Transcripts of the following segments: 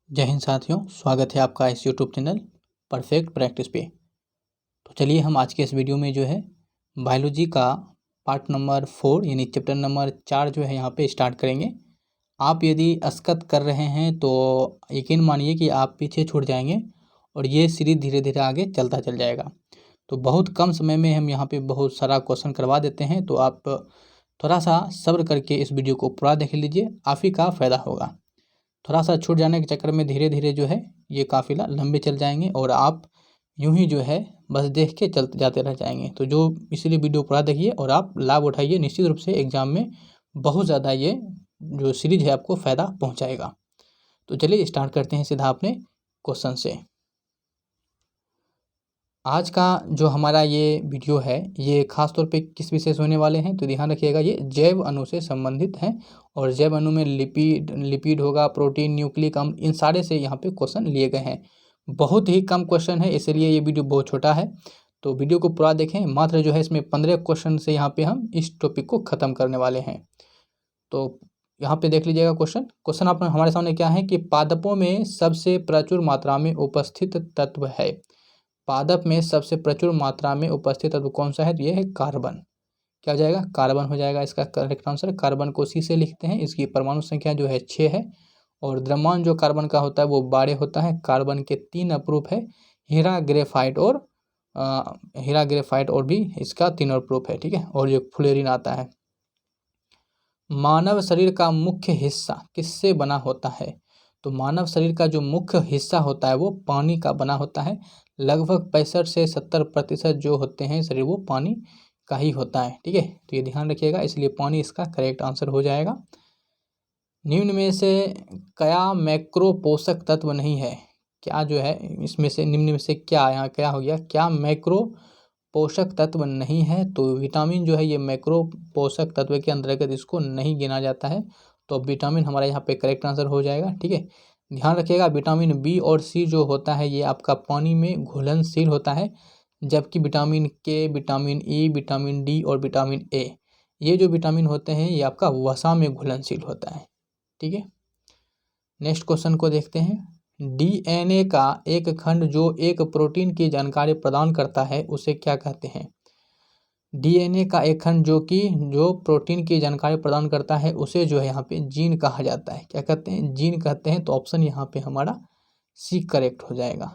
जय हिंद साथियों, स्वागत है आपका इस यूट्यूब चैनल परफेक्ट प्रैक्टिस पे। तो चलिए हम आज के इस वीडियो में जो है बायोलॉजी का पार्ट नंबर 4 यानी चैप्टर नंबर 4 जो है यहाँ पे स्टार्ट करेंगे। आप यदि असकत कर रहे हैं तो यकीन मानिए कि आप पीछे छूट जाएंगे और ये सीरीज धीरे धीरे आगे चलता चल जाएगा। तो बहुत कम समय में हम यहाँ पे बहुत सारा क्वेश्चन करवा देते हैं, तो आप थोड़ा सा सब्र करके इस वीडियो को पूरा देख लीजिए, आप ही का फ़ायदा होगा। थोड़ा सा छूट जाने के चक्कर में धीरे धीरे जो है ये काफ़िला लंबे चल जाएंगे और आप यूं ही जो है बस देख के चलते जाते रह जाएंगे। तो जो इसलिए वीडियो पूरा देखिए और आप लाभ उठाइए, निश्चित रूप से एग्जाम में बहुत ज़्यादा ये जो सीरीज है आपको फ़ायदा पहुंचाएगा। तो चलिए स्टार्ट करते हैं सीधा अपने क्वेश्चन से। आज का जो हमारा ये वीडियो है ये खास तौर पे किस विषय से होने वाले हैं, तो ध्यान रखिएगा ये जैव अणु से संबंधित हैं। और जैव अणु में लिपिड होगा, प्रोटीन, न्यूक्लिक अम्ल, इन सारे से यहाँ पे क्वेश्चन लिए गए हैं। बहुत ही कम क्वेश्चन है, इसलिए ये वीडियो बहुत छोटा है। तो वीडियो को पूरा देखें। मात्र जो है इसमें 15 क्वेश्चन से यहाँ पे हम इस टॉपिक को ख़त्म करने वाले हैं। तो यहाँ पे देख लीजिएगा क्वेश्चन आप हमारे सामने क्या है कि पादपों में सबसे प्रचुर मात्रा में उपस्थित तत्व है। पादप में सबसे प्रचुर मात्रा में उपस्थित तत्व कौन सा है, तो ये है कार्बन। क्या हो जाएगा, कार्बन हो जाएगा इसका करेक्ट आंसर। कार्बन को सी से लिखते हैं, इसकी परमाणु संख्या जो है 6 है। और द्रव्यमान जो कार्बन का होता है वो 12 होता है। कार्बन के 3 अप्रूप है, हीरा ग्रेफाइट और भी इसका 3 अप्रूप है, ठीक है। और जो फ्लोरीन आता है। मानव शरीर का मुख्य हिस्सा किससे बना होता है, तो मानव शरीर का जो मुख्य हिस्सा होता है वो पानी का बना होता है। लगभग 65 से 70% जो होते हैं शरीर वो पानी का ही होता है, ठीक है। तो ये ध्यान रखिएगा, इसलिए पानी इसका करेक्ट आंसर हो जाएगा। निम्न में से क्या मैक्रो पोषक तत्व नहीं है, क्या जो है इसमें से निम्न में से क्या, यहाँ क्या हो गया, क्या मैक्रो पोषक तत्व नहीं है, तो विटामिन जो है ये मैक्रो पोषक तत्व के अंतर्गत इसको नहीं गिना जाता है। तो विटामिन हमारा यहाँ पे करेक्ट आंसर हो जाएगा, ठीक है। ध्यान रखिएगा विटामिन बी और सी जो होता है ये आपका पानी में घुलनशील होता है, जबकि विटामिन के, विटामिन ई, विटामिन डी और विटामिन ए ये जो विटामिन होते हैं ये आपका वसा में घुलनशील होता है, ठीक है। नेक्स्ट क्वेश्चन को देखते हैं। डीएनए का एक खंड जो एक प्रोटीन की जानकारी प्रदान करता है उसे क्या कहते हैं। डीएनए का एक खंड जो प्रोटीन की जानकारी प्रदान करता है उसे जो है यहाँ पे जीन कहा जाता है। क्या कहते हैं, जीन कहते हैं। तो ऑप्शन यहाँ पे हमारा सी करेक्ट हो जाएगा।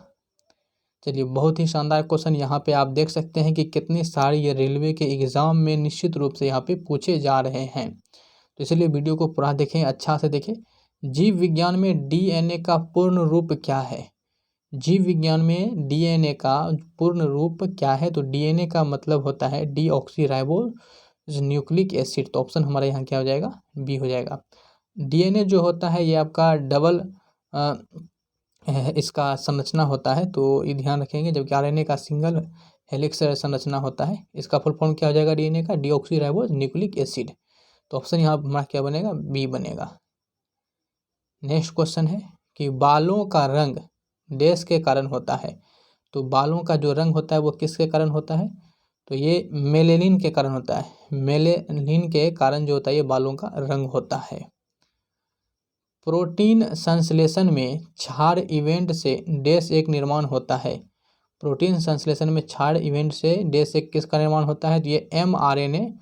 चलिए बहुत ही शानदार क्वेश्चन यहाँ पे आप देख सकते हैं कि कितनी सारी ये रेलवे के एग्जाम में निश्चित रूप से यहाँ पे पूछे जा रहे हैं। तो इसलिए वीडियो को पूरा देखें, अच्छा से देखें। जीव विज्ञान में डीएनए का पूर्ण रूप क्या है। जीव विज्ञान में डीएनए का पूर्ण रूप क्या है, तो डीएनए का मतलब होता है डीऑक्सीराइबोज न्यूक्लिक एसिड। तो ऑप्शन हमारा यहाँ क्या हो जाएगा, बी हो जाएगा। डीएनए जो होता है ये आपका डबल इसका संरचना होता है, तो ये ध्यान रखेंगे। जबकि आरएनए का सिंगल हेलिक्स संरचना होता है। इसका फुल फॉर्म क्या हो जाएगा डीएनए का, डीऑक्सीराइबोज न्यूक्लिक एसिड। तो ऑप्शन यहाँ हमारा क्या बनेगा, बी बनेगा। नेक्स्ट क्वेश्चन है कि बालों का रंग डैश के कारण होता है। तो बालों का जो रंग होता है वो किसके कारण होता है, तो ये मेलेनिन के कारण होता है। मेलेनिन के कारण जो होता है ये बालों का रंग होता है। प्रोटीन संश्लेषण में क्षार इवेंट से डैश एक निर्माण होता है। प्रोटीन संश्लेषण में क्षार इवेंट से डैश एक किसका निर्माण होता है, तो ये एमआरएनए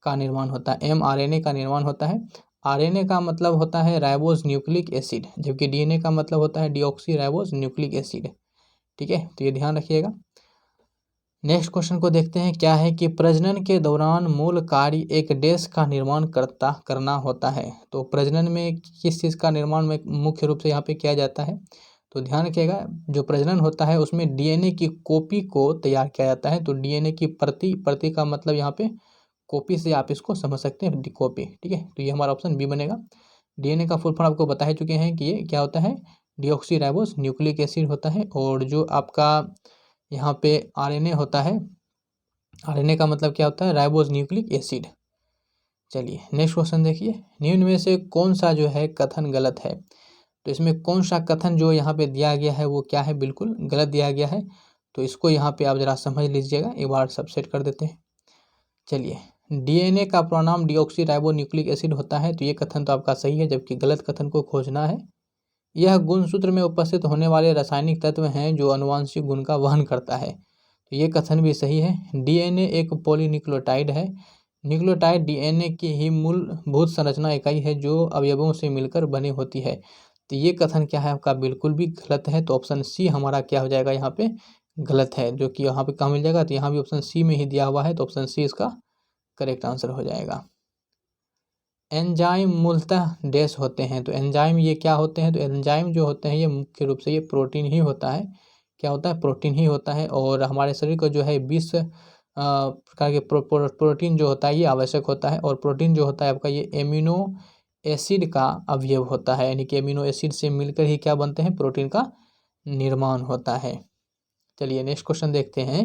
का निर्माण होता है। एमआरएनए का निर्माण होता है। आरएनए का मतलब होता है राइबोज न्यूक्लिक एसिड, जबकि डीएनए का मतलब होता है डीऑक्सीराइबोज न्यूक्लिक एसिड, ठीक है। तो ये ध्यान रखिएगा। नेक्स्ट क्वेश्चन को देखते हैं। क्या है कि प्रजनन के दौरान मूल कार्य एक डैश का निर्माण करना होता है। तो प्रजनन में किस चीज़ का निर्माण में मुख्य रूप से यहाँ पे किया जाता है, तो ध्यान रखिएगा जो प्रजनन होता है उसमें डीएनए की कॉपी को तैयार किया जाता है। तो डीएनए की प्रति का मतलब यहाँ पे कॉपी से आप इसको समझ सकते हैं, कॉपी, ठीक है। तो ये हमारा ऑप्शन बी बनेगा। डीएनए का फुल फॉर्म आपको बता ही चुके हैं कि ये क्या होता है, डीऑक्सीराइबोज न्यूक्लिक एसिड होता है। और जो आपका यहाँ पे आरएनए होता है, आरएनए का मतलब क्या होता है, राइबोज न्यूक्लिक एसिड। चलिए नेक्स्ट क्वेश्चन देखिए। निम्न में से कौन सा जो है कथन गलत है। तो इसमें कौन सा कथन जो यहाँ पे दिया गया है वो क्या है, बिल्कुल गलत दिया गया है। तो इसको यहाँ पे आप जरा समझ लीजिएगा, एक बार सबसेट कर देते हैं। चलिए, डीएनए का प्रोनाम डीऑक्सीराइबो न्यूक्लिक एसिड होता है, तो ये कथन तो आपका सही है, जबकि गलत कथन को खोजना है। यह गुणसूत्र में उपस्थित होने वाले रासायनिक तत्व हैं जो आनुवांशिक गुण का वहन करता है। तो ये कथन भी सही है। डीएनए एक पॉलीन्यूक्लियोटाइड है। न्यूक्लियोटाइड डीएनए की ही मूलभूत संरचना इकाई है जो अवयवों से मिलकर बनी होती है। तो ये कथन क्या है आपका, बिल्कुल भी गलत है। तो ऑप्शन सी हमारा क्या हो जाएगा यहाँ पे, गलत है। जो कि यहाँ पे कहाँ मिल जाएगा, तो यहाँ भी ऑप्शन सी में ही दिया हुआ है। तो ऑप्शन सी इसका करेक्ट आंसर हो जाएगा। एंजाइम मूलतः डैश होते हैं। तो एंजाइम ये क्या होते हैं, तो एंजाइम जो होते हैं ये मुख्य रूप से ये प्रोटीन ही होता है। क्या होता है, प्रोटीन ही होता है। और हमारे शरीर को जो है 20 प्रकार के प्रोटीन जो होता है ये आवश्यक होता है। और प्रोटीन जो होता है आपका ये एमिनो एसिड का अवयव होता है, यानी कि एमिनो एसिड से मिलकर ही क्या बनते हैं, प्रोटीन का निर्माण होता है। चलिए नेक्स्ट क्वेश्चन देखते हैं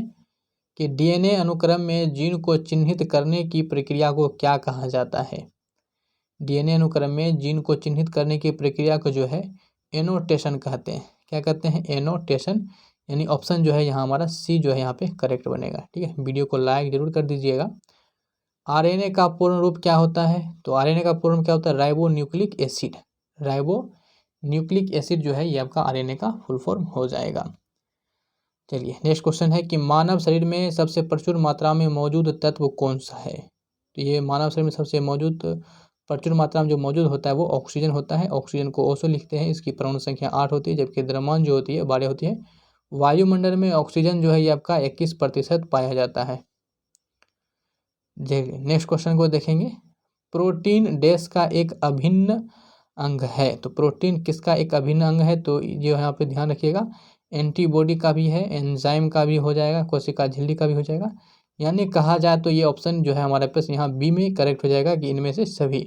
कि डीएनए अनुक्रम में जीन को चिन्हित करने की प्रक्रिया को क्या कहा जाता है। डीएनए अनुक्रम में जीन को चिन्हित करने की प्रक्रिया को जो है एनोटेशन कहते हैं। क्या कहते हैं, एनोटेशन। यानी ऑप्शन जो है यहाँ हमारा सी जो है यहाँ पे करेक्ट बनेगा। ठीक है, वीडियो को लाइक जरूर कर दीजिएगा। आरएनए का पूर्ण रूप क्या होता है, तो आरएनए का पूर्ण रूप क्या होता है, ribo nucleic acid. Ribo nucleic acid जो है ये आपका आरएनए का फुल फॉर्म हो जाएगा। चलिए नेक्स्ट क्वेश्चन है कि मानव शरीर में सबसे प्रचुर मात्रा में मौजूद तत्व कौन सा है। तो ये मानव शरीर में सबसे प्रचुर मात्रा में जो मौजूद होता है वो ऑक्सीजन होता है। ऑक्सीजन को ओसो लिखते हैं। इसकी परमाणु संख्या 8 होती है, जबकि द्रव्यमान जो होती है 12 होती है। वायुमंडल में ऑक्सीजन जो है ये आपका 21% पाया जाता है। नेक्स्ट क्वेश्चन को देखेंगे। प्रोटीन डैश का एक अभिन्न अंग है। तो प्रोटीन किसका एक अभिन्न अंग है, तो जो यहाँ पे ध्यान रखिएगा, एंटीबॉडी का भी है, एंजाइम का भी हो जाएगा, कोशिका झिल्ली का भी हो जाएगा। यानी कहा जाए तो ये ऑप्शन जो है हमारे पास यहाँ बी में करेक्ट हो जाएगा कि इनमें से सभी।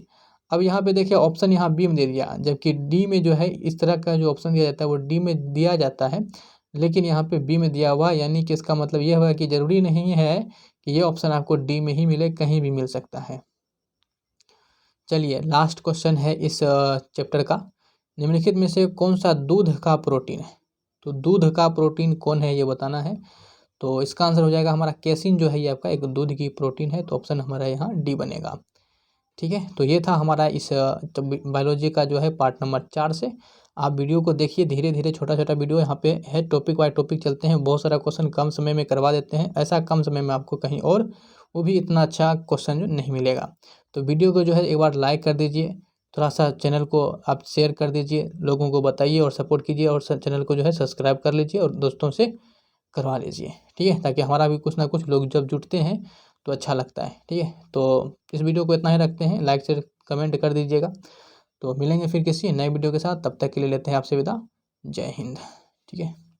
अब यहाँ पे देखिए ऑप्शन यहाँ बी में दे दिया, जबकि डी में जो है इस तरह का जो ऑप्शन दिया जाता है वो डी में दिया जाता है, लेकिन यहाँ पे बी में दिया हुआ। यानी कि इसका मतलब ये हुआ कि जरूरी नहीं है कि ये ऑप्शन आपको डी में ही मिले, कहीं भी मिल सकता है। चलिए लास्ट क्वेश्चन है इस चैप्टर का। निम्नलिखित में से कौन सा दूध का प्रोटीन है। तो दूध का प्रोटीन कौन है ये बताना है। तो इसका आंसर हो जाएगा हमारा केसिन जो है ये आपका एक दूध की प्रोटीन है। तो ऑप्शन हमारा यहाँ डी बनेगा। ठीक है, तो ये था हमारा इस बायोलॉजी का जो है पार्ट नंबर 4 से। आप वीडियो को देखिए, धीरे धीरे छोटा छोटा वीडियो यहाँ पे है, टॉपिक वाइज टॉपिक चलते हैं। बहुत सारा क्वेश्चन कम समय में करवा देते हैं, ऐसा कम समय में आपको कहीं और वो भी इतना अच्छा क्वेश्चन जो नहीं मिलेगा। तो वीडियो को जो है एक बार लाइक कर दीजिए, थोड़ा सा चैनल को आप शेयर कर दीजिए, लोगों को बताइए और सपोर्ट कीजिए, और चैनल को जो है सब्सक्राइब कर लीजिए और दोस्तों से करवा लीजिए। ठीक है, ताकि हमारा भी कुछ ना कुछ लोग जब जुड़ते हैं तो अच्छा लगता है। ठीक है, तो इस वीडियो को इतना ही रखते हैं, लाइक शेयर कमेंट कर दीजिएगा। तो मिलेंगे फिर किसी नए वीडियो के साथ, तब तक के लिए लेते हैं आपसे विदा। जय हिंद। ठीक है।